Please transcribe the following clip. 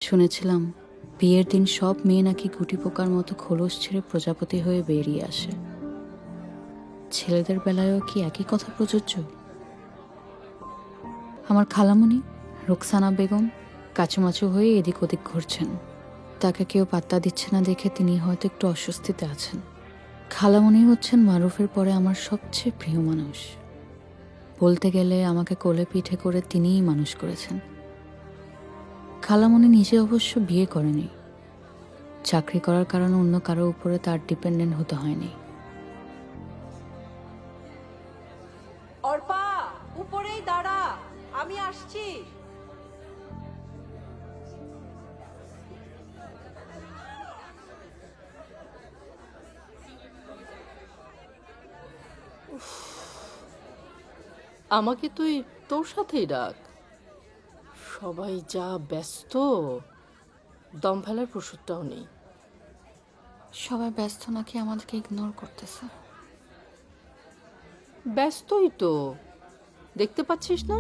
শুনেছিলাম বিয়ের দিন সব মেয়ে নাকি গুটি পোকার মতো খোলস ছেড়ে প্রজাপতি হয়ে বেরিয়ে আসে। ছেলেদের বেলায়ও কি একই কথা প্রযোজ্য? আমার খালামণি রোকসানা বেগম কাচুমাচু হয়ে এদিক ওদিক ঘুরছেন। তাকে কেউ পাত্তা দিচ্ছে না দেখে তিনি হয়তো একটু অস্বস্তিতে আছেন। খালামণি হচ্ছেন মারুফের পরে আমার সবচেয়ে প্রিয় মানুষ। বলতে গেলে আমাকে কোলে পিঠে করে তিনিই মানুষ করেছেন। খালামণি নিজে অবশ্য বিয়ে করেনি, চাকরি করার কারণে অন্য কারো উপরে তার ডিপেন্ডেন্ট হতে হয়নি। অর্পা, উপরেই দাঁড়া, আমি আসছি। আমাকে তুই তোর সাথেই ডাক। সবাই যা ব্যস্ত, দম ফেলার প্রসূতটাও নেই। সবাই ব্যস্ত নাকি আমাদেরকে ইগনোর করতেছে? ব্যস্তই তো, দেখতে পাচ্ছিস না?